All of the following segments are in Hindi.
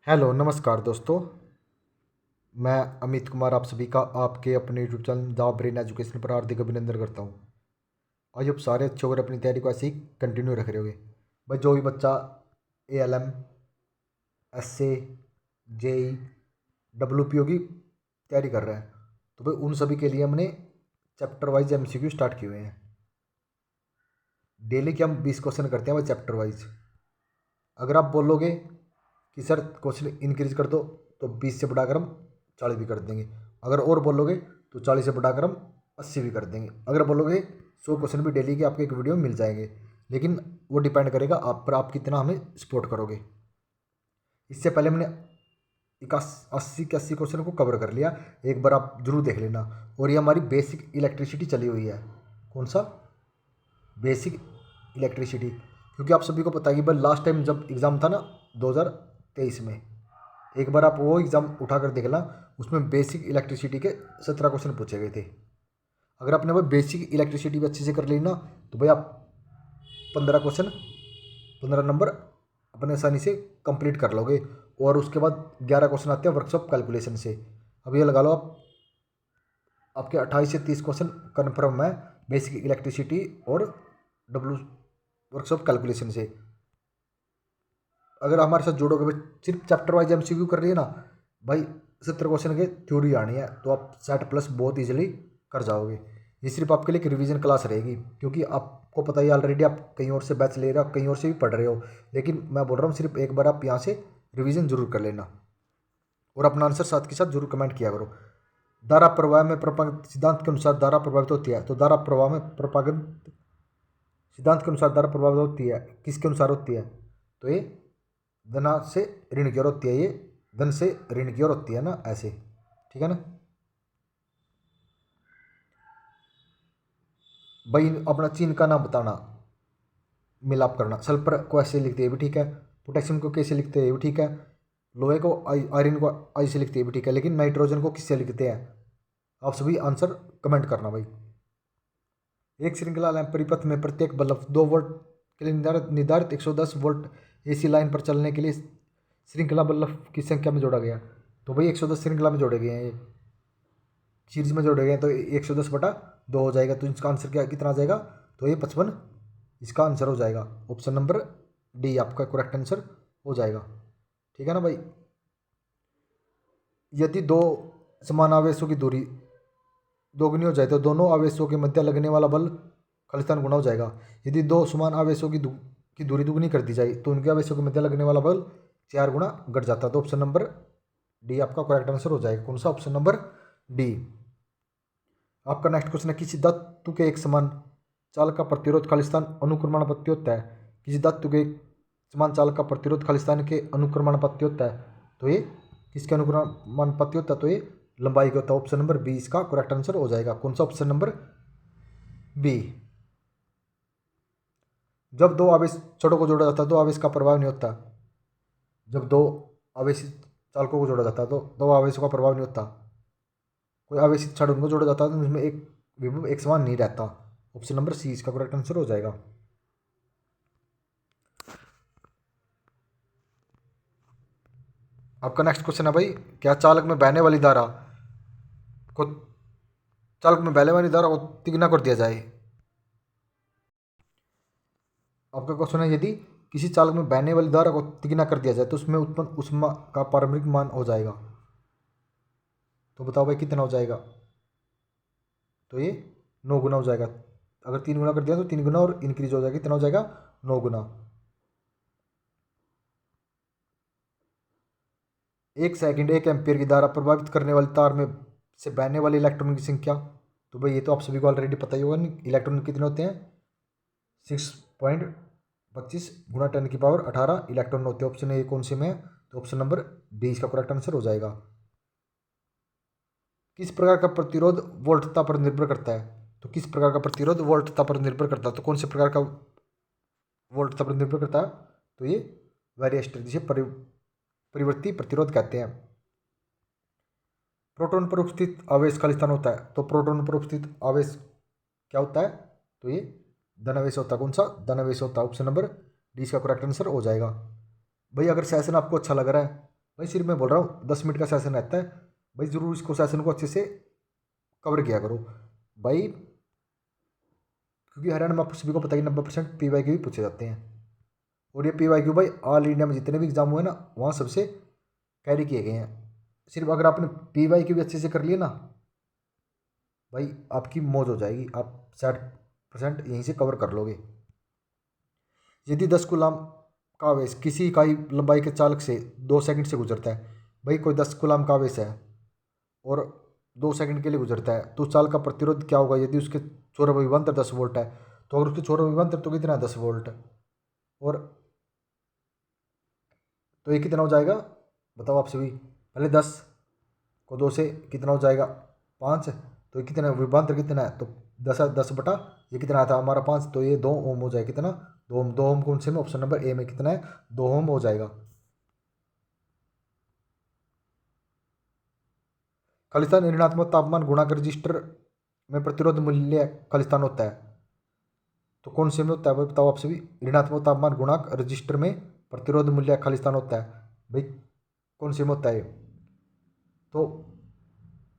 हेलो नमस्कार दोस्तों। मैं अमित कुमार आप सभी का आपके अपने YouTube channel the brain education पर हार्दिक अभिनंदन करता हूँ। आज आप सारे अच्छे होकर अपनी तैयारी को ऐसे ही कंटिन्यू रख रहे होगे। भाई जो भी बच्चा ALM SA JEE WPO की तैयारी कर रहा है तो भाई उन सभी के लिए हमने चैप्टर वाइज MCQ स्टार्ट किए हुए हैं। डेली के हम 20 क्वेश्चन करते हैं भाई चैप्टर वाइज। अगर आप बोलोगे कि सर क्वेश्चन इंक्रीज कर दो तो 20 से बढ़ाकर हम 40 भी कर देंगे। अगर और बोलोगे तो 40 से बढ़ाकर हम 80 भी कर देंगे। अगर बोलोगे 100 क्वेश्चन भी डेली के आपके एक वीडियो में मिल जाएंगे, लेकिन वो डिपेंड करेगा आप पर, आप कितना हमें सपोर्ट करोगे। इससे पहले हमने 80 क्वेश्चन को कवर कर लिया, एक बार आप जरूर देख लेना। और ये हमारी बेसिक इलेक्ट्रिसिटी चली हुई है। कौन सा? Basic electricity. क्योंकि आप सभी को पता है कि भाई लास्ट टाइम जब एग्ज़ाम था ना 2023 में, एक बार आप वो एग्ज़ाम उठा कर देख ला, उसमें बेसिक इलेक्ट्रिसिटी के 17 क्वेश्चन पूछे गए थे। अगर आपने भाई बेसिक इलेक्ट्रिसिटी भी अच्छे से कर ली ना तो भाई आप 15 क्वेश्चन 15 नंबर अपने आसानी से कंप्लीट कर लोगे। और उसके बाद 11 क्वेश्चन आते हैं वर्कशॉप कैलकुलेशन से। अब ये लगा लो आप, आपके 28 से 30 क्वेश्चन कन्फर्म है बेसिक इलेक्ट्रिसिटी और डब्ल्यू वर्कशॉप कैलकुलेशन से। अगर हमारे साथ जुड़ोगे भाई, सिर्फ चैप्टर वाइज MCQ कर रही है ना भाई, 70 क्वेश्चन के थ्योरी आनी है तो आप 60+ बहुत इजीली कर जाओगे। ये सिर्फ आपके लिए एक रिवीजन क्लास रहेगी, क्योंकि आपको पता ही ऑलरेडी आप कहीं और से बैच ले रहे हो, कहीं और से भी पढ़ रहे हो। लेकिन मैं बोल रहा हूँ सिर्फ एक बार आप यहाँ से रिवीजन जरूर कर लेना और अपना आंसर साथ के साथ जरूर कमेंट किया करो। धारा प्रवाह में प्रपागन सिद्धांत के अनुसार धारा प्रभावित होती है, तो धारा प्रवाह में प्रपागन सिद्धांत के अनुसार धारा प्रभावित होती है, किसके अनुसार होती है? तो ये धना से ऋण की ओर होती है, ये धन से ऋण की ओर होती है ना, ऐसे। ठीक है ना भाई। अपना चीन का नाम बताना, मिलाप करना। सल्फर को ऐसे लिखते हैं भी ठीक है, पोटेशियम को कैसे लिखते हैं ये भी ठीक है, लोहे को आयरन को आई से लिखते हैं भी ठीक है, लेकिन नाइट्रोजन को किससे लिखते हैं? आप सभी आंसर कमेंट करना भाई। एक श्रृंखला लैंप परिपथ में प्रत्येक बल्ब 2 वोल्ट के लिए निर्धारित 110 वोल्ट AC लाइन पर चलने के लिए श्रृंखला बल्ब की संख्या में जोड़ा गया। तो भाई 110 श्रृंखला में जोड़े गए हैं, ये सीरीज में जोड़े गए हैं, तो 110/2 हो जाएगा। तो इसका आंसर क्या कितना आ जाएगा? तो ये 55 इसका आंसर हो जाएगा। ऑप्शन नंबर D आपका करेक्ट आंसर हो जाएगा। ठीक है ना भाई। यदि दो समान आवेशों की दूरी दोगुनी हो जाए तो दोनों आवेशों के मध्य लगने वाला बल खालिस्तान गुना हो जाएगा। यदि दो समान आवेशों की दूरी दुगनी कर दी जाए तो उनके आवेशों के मध्य लगने वाला बल 4 गुना घट जाता है। तो ऑप्शन नंबर D आपका करेक्ट आंसर हो जाएगा। कौन सा? Option number D। आपका नेक्स्ट क्वेश्चन है, किसी धातु के एक समान चालक का प्रतिरोध खालिस्तान अनुक्रमणापत्ति होता है। किसी धातु के एक समान चालक का प्रतिरोध खालिस्तान के अनुक्रमणापत्ति होता है, तो ये किसके अनुक्रमणापत्ति होता है? तो ये लंबाई का होता है। ऑप्शन नंबर B इसका करेक्ट आंसर हो जाएगा। कौन सा? Option number B। जब दो आवेश छड़ों को जोड़ा जाता है तो आवेश का प्रभाव नहीं होता। जब दो आवेशित चालकों को जोड़ा जाता है तो दो आवेशों का प्रभाव नहीं होता। कोई आवेशित छड़ उनको जोड़ा जाता है तो उसमें एक विभव एक समान नहीं रहता। ऑप्शन नंबर C इसका करेक्ट आंसर हो जाएगा। आपका नेक्स्ट क्वेश्चन है भाई, क्या चालक में बहने वाली धारा को तिगुना कर दिया जाए? आपका क्वेश्चन है, यदि किसी चालक में बहने वाली धारा को तिगुना कर दिया जाए तो उसमें उत्पन्न ऊष्मा का प्रारंभिक मान हो जाएगा। तो बताओ भाई कितना हो जाएगा? तो ये 9 गुना हो जाएगा। अगर 3 गुना कर दिया तो 3 गुना और इंक्रीज हो जाएगा। कितना हो जाएगा? 9 गुना। 1 सेकंड 1 एम्पियर की धारा प्रभावित करने वाली तार में से बहने वाले इलेक्ट्रॉन की संख्या। तो भाई ये तो आप सभी को ऑलरेडी पता ही होगा, इलेक्ट्रॉन कितने होते हैं? 6.25 गुना 10⁻18 इलेक्ट्रॉन होते हैं। ऑप्शन ए कौन से में है? तो ऑप्शन नंबर D इसका करेक्ट आंसर हो जाएगा। किस प्रकार का प्रतिरोध वोल्टता पर निर्भर करता है? तो किस प्रकार का प्रतिरोध वोल्टता पर निर्भर करता है? तो कौन से प्रकार का वोल्टता पर निर्भर करता है? तो ये वेरिएस्टर, जिसे परिवर्ती प्रतिरोध कहते हैं। प्रोटॉन पर उपस्थित आवेश खालिस्तान होता है, तो प्रोटॉन पर उपस्थित आवेश क्या होता है? तो ये धनावेश होता है। कौन सा? धनावेश होता है। ऑप्शन नंबर D इसका करेक्ट आंसर हो जाएगा। भाई अगर सेशन आपको अच्छा लग रहा है भाई सिर्फ मैं बोल रहा हूँ 10 मिनट का सेशन रहता है भाई, ज़रूर इसको सेशन को अच्छे से कवर किया करो भाई, क्योंकि हरियाणा में आप सभी को पता ही 90% PYQ भी पूछे जाते हैं। और ये PYQ भाई ऑल इंडिया में जितने भी एग्जाम हुए ना वहाँ सबसे कैरी किए गए हैं। सिर्फ अगर आपने PYQ भी अच्छे से कर लिए ना भाई आपकी मौज हो जाएगी, आप 60% यहीं से कवर कर लोगे। यदि 10 गुलाम का आवेश किसी इकाई लंबाई के चालक से 2 सेकंड से गुजरता है, भाई कोई 10 गुलाम का आवेश है और 2 सेकंड के लिए गुजरता है, तो उस चाल का प्रतिरोध क्या होगा यदि उसके छोर विभवांतर 10 वोल्ट है। तो अगर उसके छोर विभवांतर तो कितना है 10 वोल्ट, और तो ये कितना हो जाएगा बताओ आप सभी, पहले 10 को 2 से कितना हो जाएगा 5, तो ये कितना विभवांतर कितना है, तो 10 ये कितना आता है हमारा 5, तो ये 2 ओम हो जाएगा, कितना 2 ओम। 2 ओम कौन से में, ऑप्शन नंबर ए में कितना है 2 ओम हो जाएगा। खालिस्तान ऋणात्मक तापमान गुणांक रजिस्टर में प्रतिरोध मूल्य खालिस्तान होता है, तो कौन से में होता है भाई बताओ आप सभी, ऋणात्मक तापमान गुणांक रजिस्टर में प्रतिरोध मूल्य खालिस्तान होता है भाई, कौन से में होता है, तो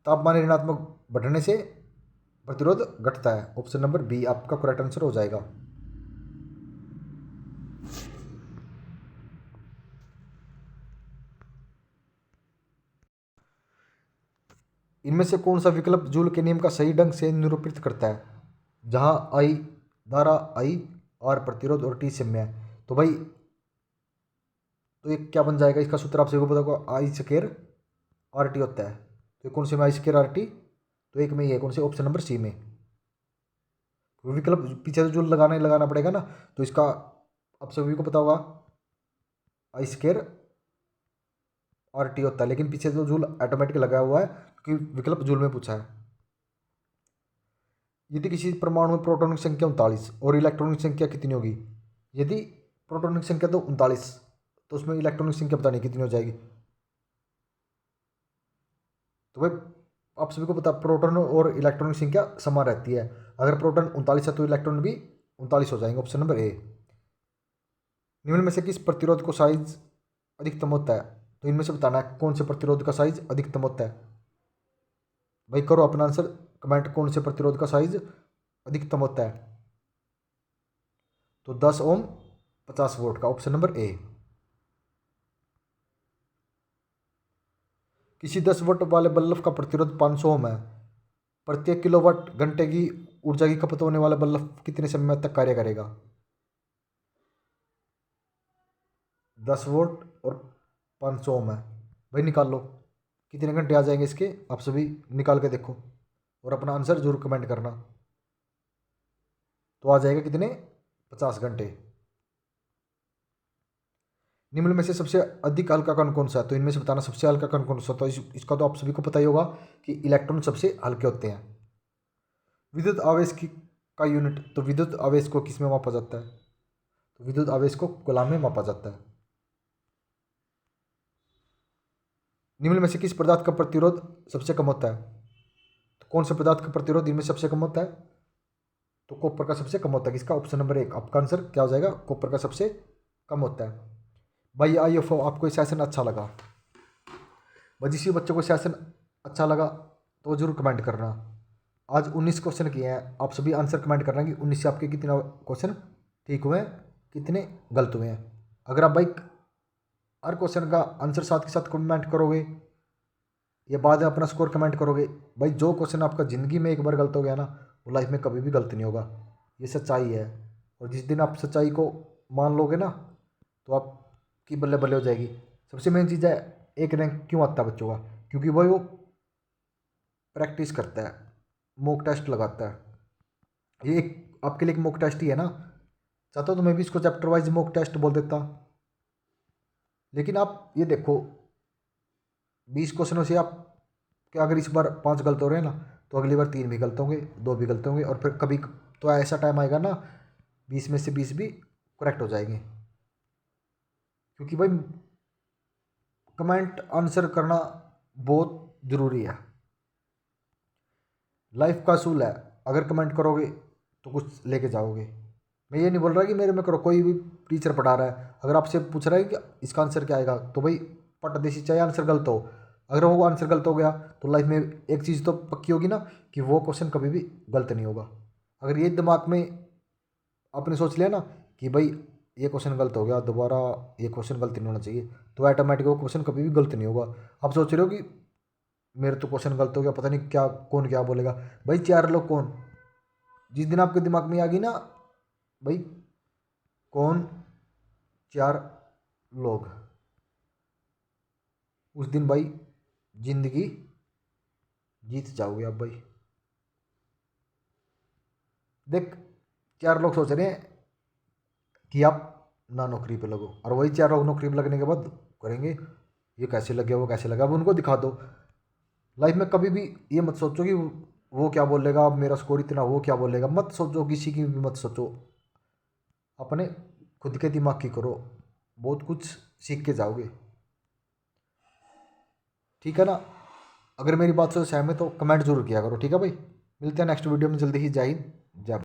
तापमान ऋणात्मक बढ़ने से प्रतिरोध घटता है, ऑप्शन नंबर बी आपका करेक्ट आंसर हो जाएगा। इनमें से कौन सा विकल्प जूल के नियम का सही ढंग से निरूपित करता है, जहां आई धारा, आई आर प्रतिरोध और टी सम्य है। तो भाई तो ये क्या बन जाएगा, इसका सूत्र आप सभी को पता होगा, आई स्क्वायर आर टी होता है, तो ये कौन से में आई स्क्वायर आर टी, तो एक में ही है कौन से, ऑप्शन नंबर सी में। विकल्प पीछे तो जो लगाना पड़ेगा ना, तो इसका आप सभी को पता होगा आई स्क्वायर आर टी होता है, लेकिन पीछे तो जूल ऑटोमेटिक लगा हुआ है क्योंकि विकल्प जूल में पूछा है। यदि किसी परमाणु में प्रोटॉन की संख्या 39 और इलेक्ट्रॉन की संख्या कितनी होगी, यदि प्रोटॉन की संख्या तो 39, तो उसमें इलेक्ट्रॉन की संख्या पता नहीं कितनी हो जाएगी। तो भाई आप सभी को पता प्रोटॉन और इलेक्ट्रॉन की संख्या समान रहती है, अगर प्रोटॉन 39 है तो इलेक्ट्रॉन भी 39 हो जाएंगे, ऑप्शन नंबर ए। निम्न में से किस प्रतिरोध को साइज अधिकतम होता है, तो इनमें से बताना है कौन से प्रतिरोध का साइज अधिकतम होता है। भाई करो अपना आंसर कमेंट, कौन से प्रतिरोध का साइज अधिकतम होता है, तो 10 ओम 50 वोल्ट का, ऑप्शन नंबर ए। किसी 10 वोल्ट वाले बल्ब का प्रतिरोध 500 ओम है, प्रत्येक किलोवाट घंटे की ऊर्जा की खपत होने वाला बल्ब कितने समय तक कार्य करेगा। 10 वोल्ट और 500 ओम है, भाई निकाल लो कितने घंटे आ जाएंगे इसके, आप सभी निकाल के देखो और अपना आंसर जरूर कमेंट करना। तो आ जाएगा कितने 50 घंटे। निम्न में से सबसे अधिक हल्का कण कौन सा है, तो इनमें से बताना सबसे हल्का कण कौन सा, तो इसका तो आप सभी को पता ही होगा कि इलेक्ट्रॉन सबसे हल्के होते हैं। विद्युत आवेश की का यूनिट, तो विद्युत आवेश को किस में मापा जाता है, तो विद्युत आवेश को कूलाम में मापा जाता है। निम्न में से किस पदार्थ का प्रतिरोध सबसे कम होता है, तो कौन से पदार्थ का प्रतिरोध इनमें सबसे कम होता है, तो कॉपर का सबसे कम होता है, किसका ऑप्शन नंबर 1 आपका आंसर क्या हो जाएगा, कॉपर का सबसे कम होता है। भाई आई एफ आपको ये सेशन अच्छा लगा, भाई जिस बच्चों को सेशन अच्छा लगा तो जरूर कमेंट करना। आज 19 क्वेश्चन किए हैं, आप सभी आंसर कमेंट करना कि 19 से आपके कितने क्वेश्चन ठीक हुए हैं, कितने गलत हुए हैं। अगर आप भाई हर क्वेश्चन का आंसर साथ के साथ कमेंट करोगे या बाद में अपना स्कोर कमेंट करोगे, भाई जो क्वेश्चन आपका ज़िंदगी में एक बार गलत हो गया ना वो लाइफ में कभी भी गलत नहीं होगा, ये सच्चाई है। और जिस दिन आप सच्चाई को मान लोगे ना तो आपकी बल्ले बल्ले हो जाएगी। सबसे मेन चीज़ है, एक रैंक क्यों आता है बच्चों का, क्योंकि भाई वो प्रैक्टिस करता है, मॉक टेस्ट लगाता है। ये एक आपके लिए एक मॉक टेस्ट ही है ना, चाहता तो मैं भी इसको चैप्टर वाइज मॉक टेस्ट बोल देता, लेकिन आप ये देखो 20 क्वेश्चनों से आप क्या, अगर इस बार 5 गलत हो रहे हैं ना तो अगली बार 3 भी गलत होंगे, 2 भी गलत होंगे, और फिर कभी तो ऐसा टाइम आएगा ना 20 में से 20 भी करेक्ट हो जाएंगे। क्योंकि भाई कमेंट आंसर करना बहुत ज़रूरी है, लाइफ का असूल है। अगर कमेंट करोगे तो कुछ लेके जाओगे। मैं ये नहीं बोल रहा कि मेरे में करो, कोई भी टीचर पढ़ा रहा है अगर आपसे पूछ रहा है कि इसका आंसर क्या आएगा, तो भाई पट देसी चाहे आंसर गलत हो। अगर वो आंसर गलत हो गया तो लाइफ में एक चीज़ तो पक्की होगी ना कि वो क्वेश्चन कभी भी गलत नहीं होगा। अगर ये दिमाग में आपने सोच लिया ना कि भाई ये क्वेश्चन गलत हो गया, दोबारा ये क्वेश्चन गलत नहीं होना चाहिए, तो ऑटोमेटिक वो क्वेश्चन कभी भी गलत नहीं होगा। आप सोच रहे हो कि मेरे तो क्वेश्चन गलत हो गया, पता नहीं क्या कौन क्या बोलेगा। भाई चार लोग कौन, जिस दिन आपके दिमाग में आ गई ना भाई कौन चार लोग, उस दिन भाई जिंदगी जीत जाओगे आप भाई। देख, चार लोग सोच रहे हैं कि आप ना नौकरी पे लगो, और वही चार लोग नौकरी पे लगने के बाद करेंगे ये कैसे लगे वो कैसे लगा, अब उनको दिखा दो। लाइफ में कभी भी ये मत सोचो कि वो क्या बोलेगा, अब मेरा स्कोर इतना, वो क्या बोलेगा, मत सोचो, किसी की भी मत सोचो, अपने खुद के दिमाग की करो, बहुत कुछ सीख के जाओगे। ठीक है ना। अगर मेरी बात से सहमत हो कमेंट जरूर किया करो, ठीक है भाई। मिलते हैं नेक्स्ट वीडियो में जल्दी ही। जय हिंद, जय भारत।